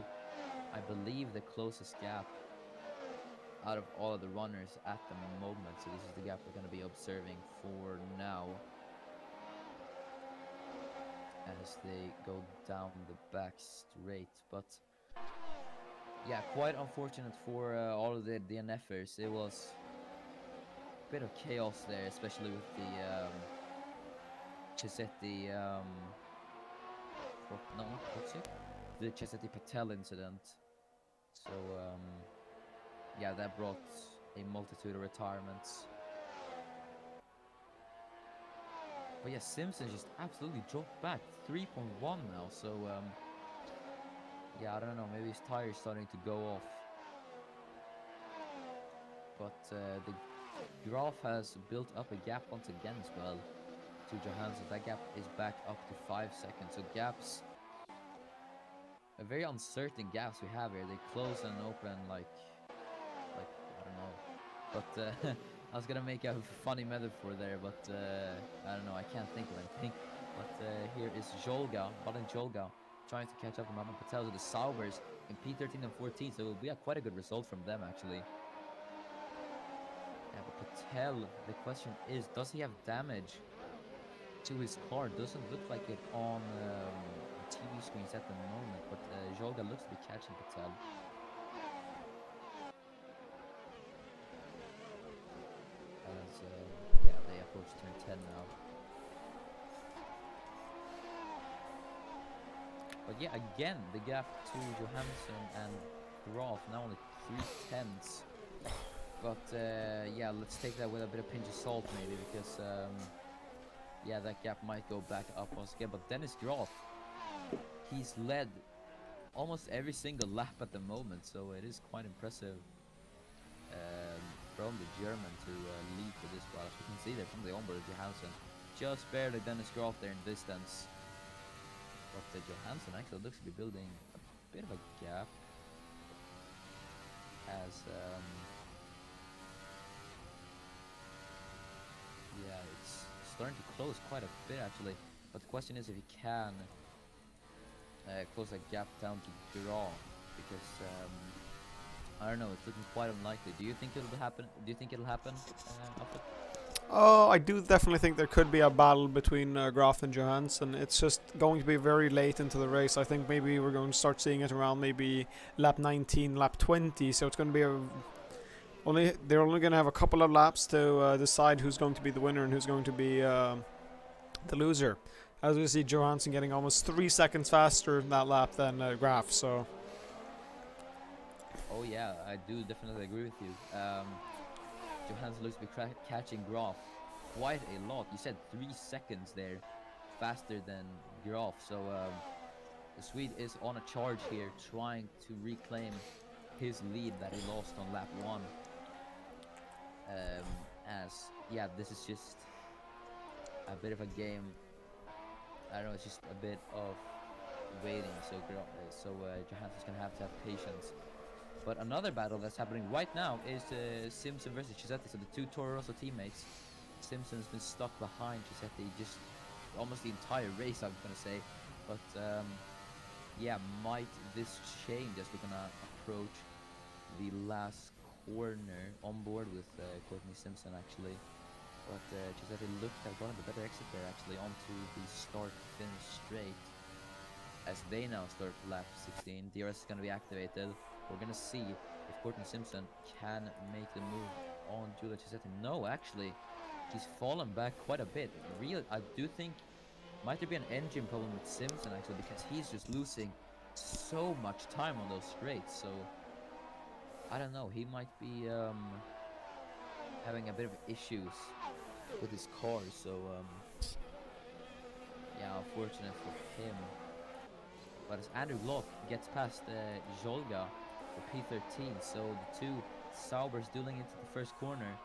I believe, the closest gap out of all of the runners at the moment. So this is the gap we're going to be observing for now, as they go down the back straight. But yeah, quite unfortunate for all of the DNFers. It was a bit of chaos there, especially with the Cisetti the Cisetti Patel incident. So that brought a multitude of retirements. But yeah, Simpson just absolutely dropped back 3.1 now. So yeah, I don't know. Maybe his tire's starting to go off. But the Graf has built up a gap once again as well to Johansson. That gap is back up to 5 seconds. So gaps, a very uncertain gaps we have here. They close and open like I don't know. But I was gonna make a funny metaphor there, but I don't know. I can't think of anything. But here is Jolga, Balin Jolga, trying to catch up to Mama Patel to the Saubers in P13 and 14. So we have quite a good result from them actually. Yeah, but Patel, the question is, does he have damage to his car? Doesn't look like it on TV screens at the moment, but Jolga looks to be catching Patel. As yeah, they approach turn 10 now. But yeah, again, the gap to Johansson and Graf now only 3/10. But yeah, let's take that with a bit of pinch of salt maybe, because yeah, that gap might go back up once again. But Dennis Graf, he's led almost every single lap at the moment, so it is quite impressive from the German to lead for this while. As you can see there from the onboard of Johansson, just barely Dennis Graf there in distance. But Johansson actually looks to be building a bit of a gap as yeah, it's starting to close quite a bit actually. But the question is if he can close that gap down to Graf, because I don't know, it's looking quite unlikely. Do you think it'll happen? Do you think it'll happen, Alfred? Oh, I do definitely think there could be a battle between Graf and Johansson. It's just going to be very late into the race. I think maybe we're going to start seeing it around maybe lap 19, lap 20. So it's going to be they're only going to have a couple of laps to decide who's going to be the winner and who's going to be the loser. As we see Johansson getting almost 3 seconds faster in that lap than Graf. So. Oh yeah, I do definitely agree with you. Johansson looks to be catching Graf quite a lot. You said 3 seconds there faster than Graf. So the Swede is on a charge here, trying to reclaim his lead that he lost on lap 1. As yeah, this is just a bit of a game. I don't know, it's just a bit of waiting. So Johansson's gonna have to have patience. But another battle that's happening right now is Simpson versus Chisetti. So the two Toro Rosso teammates. Simpson's been stuck behind Chisetti just almost the entire race, I'm gonna say. But yeah, might this change as we're gonna approach the last corner on board with Courtney Simpson actually. But Chisetti looked to have gotten the better exit there actually onto the start-finish straight. As they now start lap 16, DRS is gonna be activated. We're gonna see if Courtney Simpson can make the move on Giulia Chisetti. No, actually, he's fallen back quite a bit. I do think might there be an engine problem with Simpson actually, because he's just losing so much time on those straights. So I don't know. He might be having a bit of issues with his car. So yeah, unfortunate for him. But as Andrew Glock gets past Jolga for P13, so the two Saubers dueling into the first corner.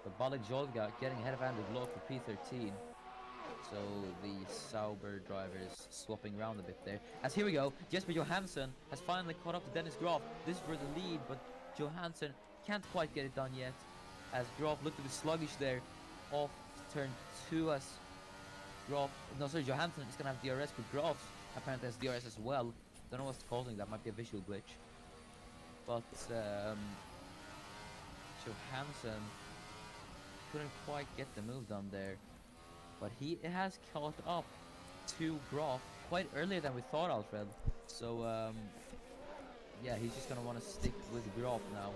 But Balik Jolga getting ahead of Andrew Glock for P13. So the Sauber drivers swapping around a bit there. As here we go, Jesper Johansson has finally caught up to Dennis Graf. This is for the lead, but Johansson can't quite get it done yet. As Graf looked to be sluggish there off turn 2 as Johansson is going to have DRS, but Graf apparently has DRS as well. Don't know what's causing that, might be a visual glitch. But Johansson couldn't quite get the move done there. But he has caught up to Graf quite earlier than we thought, Alfred. So yeah, he's just going to want to stick with Graf now.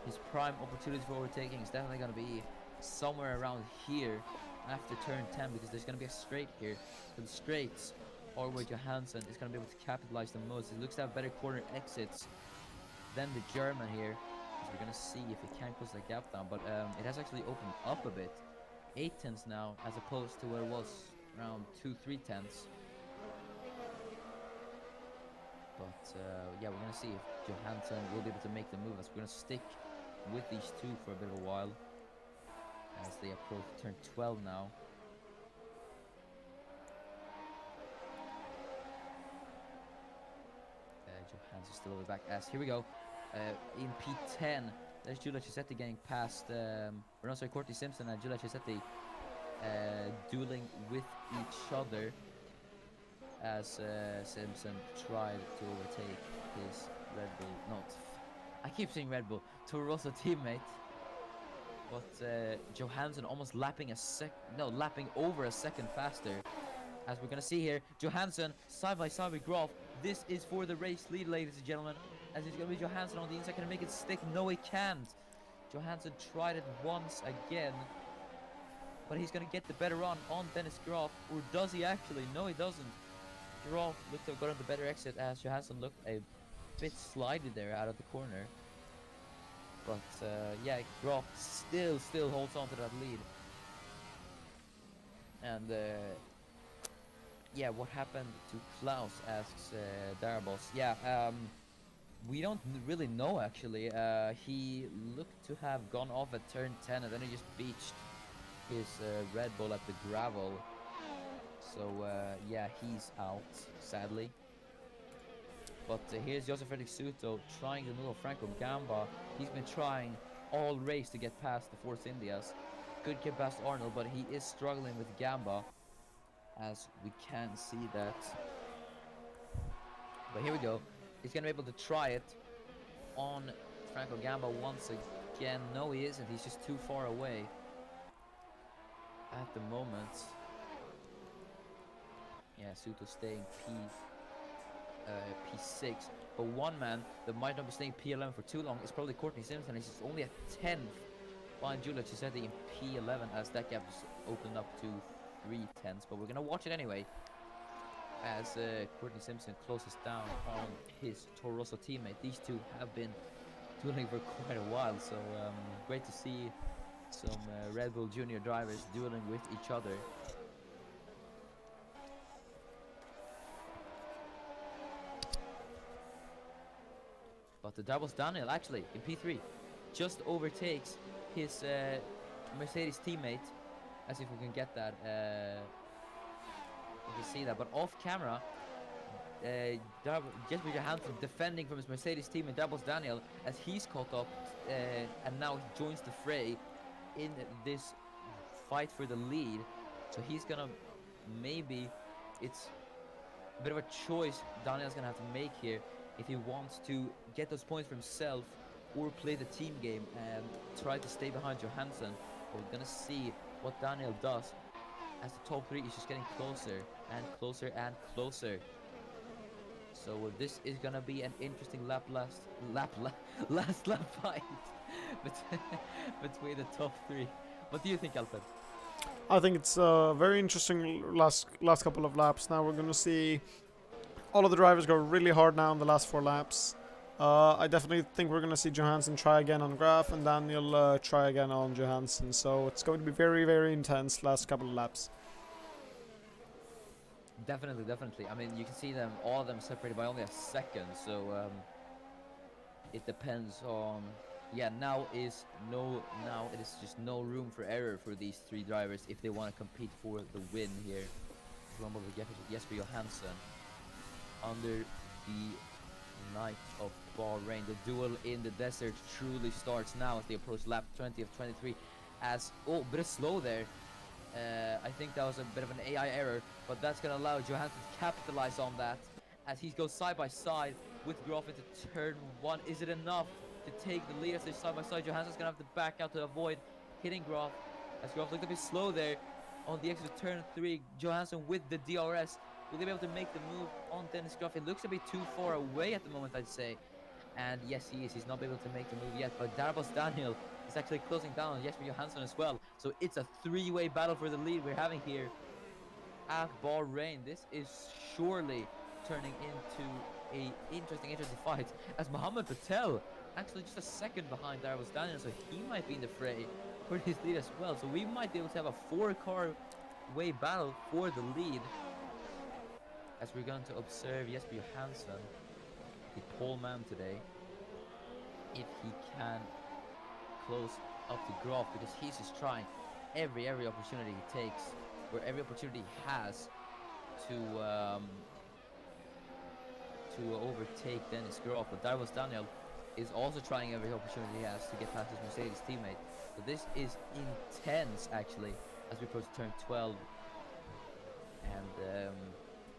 His prime opportunity for overtaking is definitely going to be somewhere around here after turn 10, because there's going to be a straight here. So the straights are where Johansson is going to be able to capitalize the most. He looks to have better corner exits than the German here. as we're gonna see if he can close that gap down. But it has actually opened up a bit. 8 tenths now, as opposed to where it was around 2-3 tenths. But yeah, we're gonna see if Johansson will be able to make the move, as we're gonna stick with these two for a bit of a while as they approach turn 12 now. Johansson still over the back, as here we go in P10. There's Giulia Cisetti getting past Courtney Simpson and Giulia Cisetti dueling with each other, as Simpson tried to overtake his Red Bull, I keep saying Red Bull, Toro Rosso teammate, but Johansson almost lapping over a second faster. As we're gonna see here, Johansson side by side with Groff. This is for the race lead, ladies and gentlemen. As it's gonna be Johansson on the inside, can he make it stick? No, he can't. Johansson tried it once again, but he's gonna get the better run on Dennis Groff, or does he actually? No, he doesn't. Groff looked to have gotten the better exit, as Johansson looked a bit slidey there out of the corner. But yeah, Groff still holds on to that lead. And yeah, what happened to Klaus, asks Darabos. Yeah, we don't really know actually. He looked to have gone off at turn 10 and then he just beached his Red Bull at the gravel. So yeah, he's out, sadly. But here's Josef Fredrik Suto trying to move Franco Gamba. He's been trying all race to get past the Force Indias. Could get past Arnold, but he is struggling with Gamba, as we can see that. But here we go. He's gonna be able to try it on Franco Gamba once again. No, he isn't. He's just too far away at the moment. Yeah, Suto staying P6. But one man that might not be staying P11 for too long is probably Courtney Simpson. He's only a 10th behind Giulia Cisetti in P11, as that gap just opened up to 3 tenths. But we're gonna watch it anyway, as Courtney Simpson closes down on his Toro Rosso teammate. These two have been dueling for quite a while, so great to see some Red Bull Junior drivers dueling with each other. But the doubles Daniel actually in P3 just overtakes his Mercedes teammate, as if we can get that. You can see that, but off camera, Jesper Johansson defending from his Mercedes teammate Doubles Daniel, as he's caught up and now he joins the fray in this fight for the lead. So he's gonna, maybe it's a bit of a choice Daniel's gonna have to make here if he wants to get those points for himself or play the team game and try to stay behind Johansson. But we're gonna see what Daniel does, as the top 3 is just getting closer and closer and closer. So this is gonna be an interesting last lap fight between the top 3. What do you think, Alfred? I think it's a very interesting last couple of laps. Now we're going to see all of the drivers go really hard now in the last 4 laps. I definitely think we're going to see Johansson try again on Graf and Daniel try again on Johansson. So it's going to be very, very intense last couple of laps. Definitely. I mean, you can see them, all of them separated by only a second. So it depends on. Yeah, now it is just no room for error for these 3 drivers if they want to compete for the win here. Rumble with Jesper Johansson under the night of Bahrain. The duel in the desert truly starts now as they approach lap 20 of 23. As a bit of slow there. I think that was a bit of an AI error, but that's going to allow Johansson to capitalize on that as he goes side by side with Groff into turn 1. Is it enough to take the lead as they side by side? Johansson's going to have to back out to avoid hitting Groff, as Groff looked a bit slow there on the exit of turn 3. Johansson with the DRS. Will they be able to make the move on Dennis Groff? It looks a bit too far away at the moment, I'd say. And yes, he is. He's not able to make the move yet, but Darabos Daniel is actually closing down on Jesper Johansson as well. So it's a 3-way battle for the lead we're having here at Bahrain. This is surely turning into a interesting fight, as Mohammed Patel actually just a second behind Darvos Daniel, so he might be in the fray for this lead as well. So we might be able to have a 4-car way battle for the lead, as we're going to observe Jesper Johansson, the pole man today, if he can close up to Graf, because he's just trying every opportunity he takes, or every opportunity he has to overtake Dennis Graf. But Darvos Daniel is also trying every opportunity he has to get past his Mercedes teammate. So this is intense, actually, as we approach turn 12. And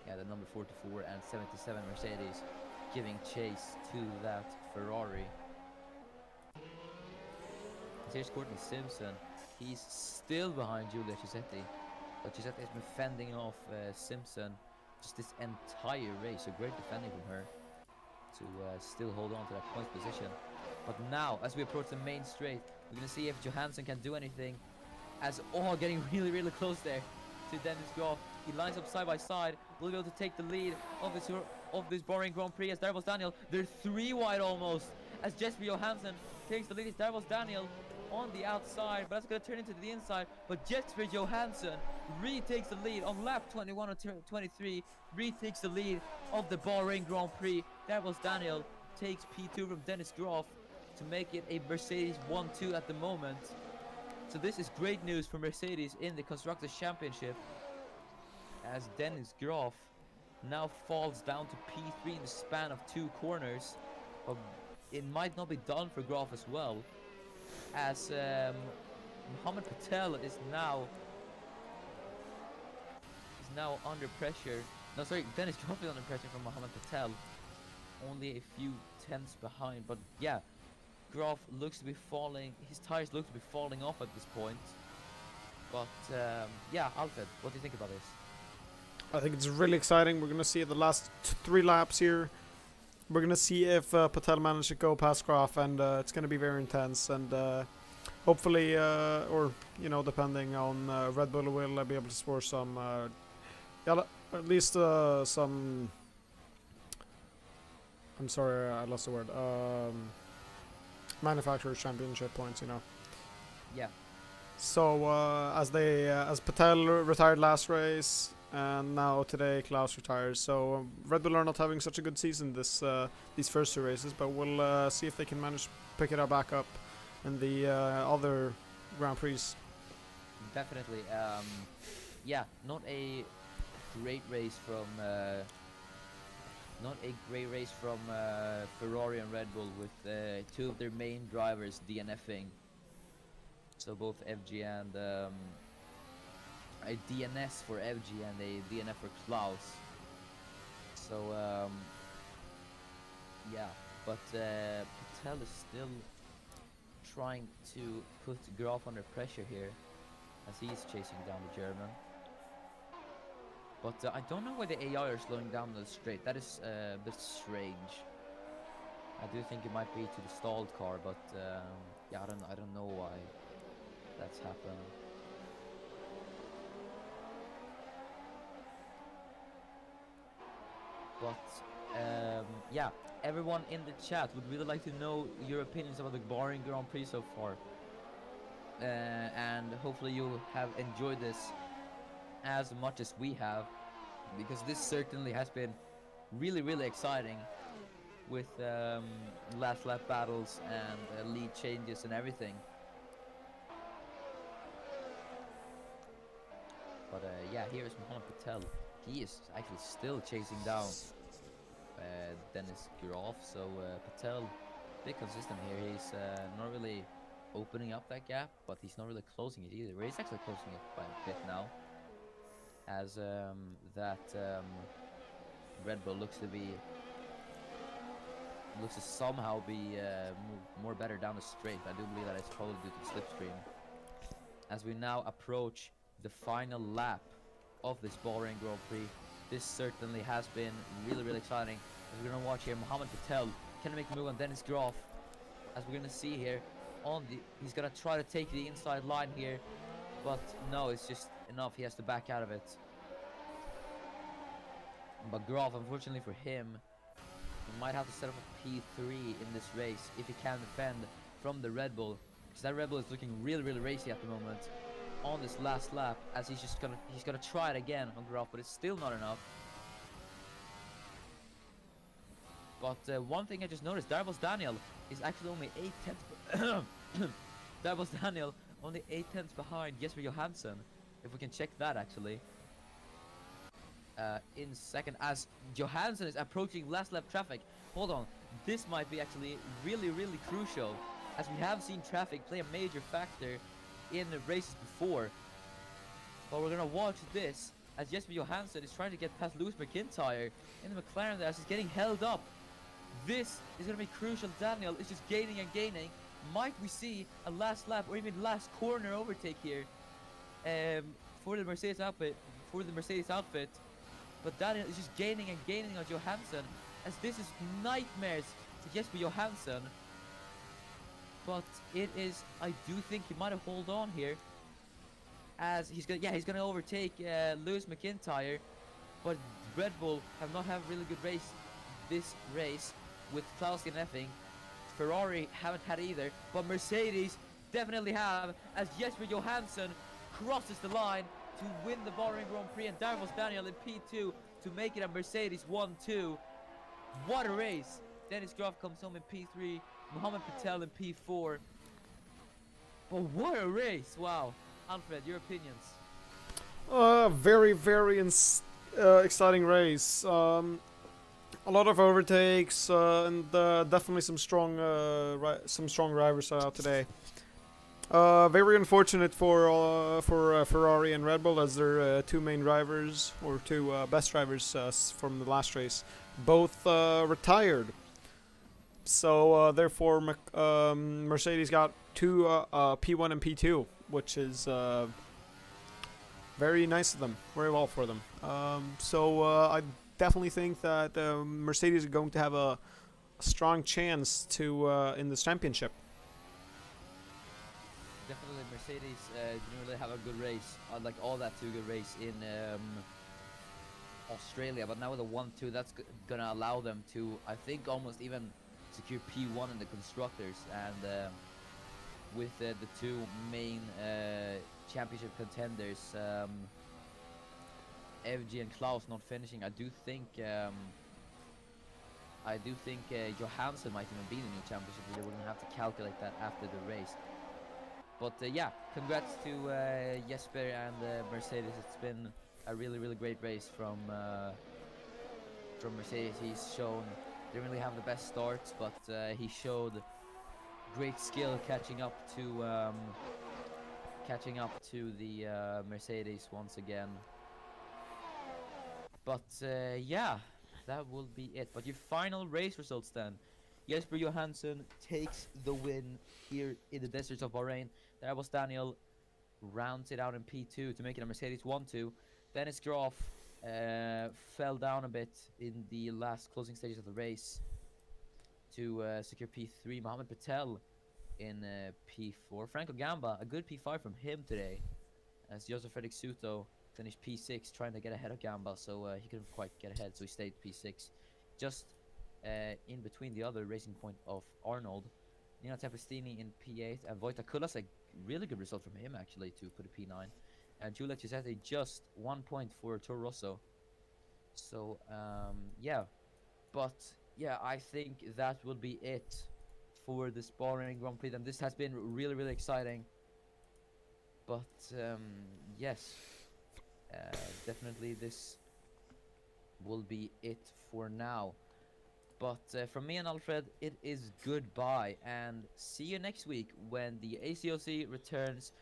yeah, the number 44 and 77 Mercedes giving chase to that Ferrari. And here's Courtney Simpson. He's still behind Giulia Cisetti, but Cisetti has been fending off Simpson just this entire race. So great defending from her to still hold on to that points position. But now, as we approach the main straight, we're going to see if Johansson can do anything, as getting really close there to Dennis Graf. He lines up side by side, will be able to take the lead of this Bahrain Grand Prix as Darvos Daniel. They're 3 wide almost, as Jesper Johansson takes the lead. It's Darvos Daniel on the outside, but that's going to turn into the inside. But Jesper Johansson retakes the lead on lap 21 or 23, retakes the lead of the Bahrain Grand Prix. Darvos Daniel takes P2 from Dennis Graf to make it a Mercedes 1-2 at the moment. So this is great news for Mercedes in the Constructors' Championship, as Dennis Graf now falls down to P3 in the span of 2 corners. But it might not be done for Graf as well, as Mohammed Patel is now under pressure. No, sorry, Dennis Graf is under pressure from Mohammed Patel, only a few tenths behind. But yeah, Graf looks to be falling, his tires look to be falling off at this point. But yeah, Alfred, what do you think about this? I think it's really exciting. We're going to see the last 3 laps here. We're going to see if Patel managed to go past Graf, and it's going to be very intense. And hopefully, or, you know, depending on Red Bull, will be able to score some, yeah, at least some, I'm sorry, I lost the word, manufacturer's championship points, you know. Yeah. So as Patel retired last race, and now today Klaus retires, so Red Bull are not having such a good season these first 2 races, but we'll see if they can manage to pick it back up in the other Grand Prix. Definitely. Yeah, not a great race from Ferrari and Red Bull, with 2 of their main drivers DNFing. So both FG and a DNS for FG and a DNF for Klaus. So yeah, but Patel is still trying to put Graf under pressure here, as he's chasing down the German. But I don't know why the AI are slowing down the straight. That is a bit strange. I do think it might be to the stalled car, but yeah, I don't know why that's happened. But yeah, everyone in the chat would really like to know your opinions about the Bahrain Grand Prix so far, and hopefully you have enjoyed this as much as we have, because this certainly has been really exciting, with last lap battles and lead changes and everything. But yeah, here's Mohammed Patel. He is actually still chasing down Dennis Graf. So Patel, a bit consistent here. He's not really opening up that gap, but he's not really closing it either. He's actually closing it by a bit now, as that Red Bull looks to somehow be more better down the straight. I do believe that it's probably due to the slipstream. As we now approach the final lap of this Bahrain Grand Prix, this certainly has been really exciting. As we're gonna watch here, Mohammed Patel can make a move on Dennis Graf, as we're gonna see here he's gonna try to take the inside line here, but no, it's just enough. He has to back out of it. But Graf, unfortunately for him, He might have to set up a P3 in this race if he can defend from the Red Bull, because that Red Bull is looking really racy at the moment on this last lap, as he's gonna try it again on Graf, but it's still not enough. But one thing I just noticed, Darvos Daniel is actually only 8 tenths. Darvos Daniel only 8 tenths behind Jesper Johansson. If we can check that actually. In second, as Johansson is approaching last lap traffic. Hold on, this might be actually really crucial, as we have seen traffic play a major factor in the races before. But we're gonna watch this as Jesper Johansson is trying to get past Lewis McIntyre in the McLaren there, as he's getting held up. This is gonna be crucial. Daniel is just gaining and gaining. Might we see a last lap or even last corner overtake here for the Mercedes outfit? But Daniel is just gaining and gaining on Johansson, as this is nightmares to Jesper Johansson. But it is, I do think he might have hold on here, as he's gonna overtake Lewis McIntyre. But Red Bull have not had a really good race this race with Klaus and Effing. Ferrari haven't had either, but Mercedes definitely have, as Jesper Johansson crosses the line to win the Bahrain Grand Prix, and Darvos Daniel in P2 to make it a Mercedes 1-2. What a race! Dennis Graf comes home in P3, Mohammed Patel in P4. But what a race! Wow. Alfred, your opinions? Very exciting race. A lot of overtakes and definitely some strong drivers out today. Very unfortunate for Ferrari and Red Bull, as their two main drivers, or two best drivers from the last race, both retired. So therefore, Mercedes got two P1 and P2, which is very nice of them, very well for them. So I definitely think that Mercedes are going to have a strong chance to in this championship. Definitely, Mercedes didn't really have a good race, like all that too good race in Australia. But now with a 1-2, that's gonna allow them to, I think, almost even secure P1 in the constructors. And with the two main championship contenders, FG and Klaus not finishing, I do think Johansson might even be in the new championship leader. We're gonna have to calculate that after the race. But yeah, congrats to Jesper and Mercedes. It's been a really great race from Mercedes. He's shown, didn't really have the best starts, but he showed great skill catching up to the Mercedes once again. But yeah, that will be it. But your final race results then: Jesper Johansson takes the win here in the deserts of Bahrain. Darvos Daniel rounds it out in P2 to make it a Mercedes 1-2. Dennis Graf fell down a bit in the last closing stages of the race to secure P3. Mohammed Patel in P4. Franco Gamba, a good P5 from him today, as Joseph Fredrik Suto finished P6, trying to get ahead of Gamba, so he couldn't quite get ahead, so he stayed P6. Just in between the other racing point of Arnold. Nino Tempestini in P8, and Wojtek Kulas, a really good result from him actually to put a P9. And Giulia Giuseppe just 1 point for Toro Rosso. So yeah, but yeah, I think that will be it for the Bahrain Grand Prix. And this has been really exciting. But yes, definitely this will be it for now. But from me and Alfred, it is goodbye, and see you next week when the ACOC returns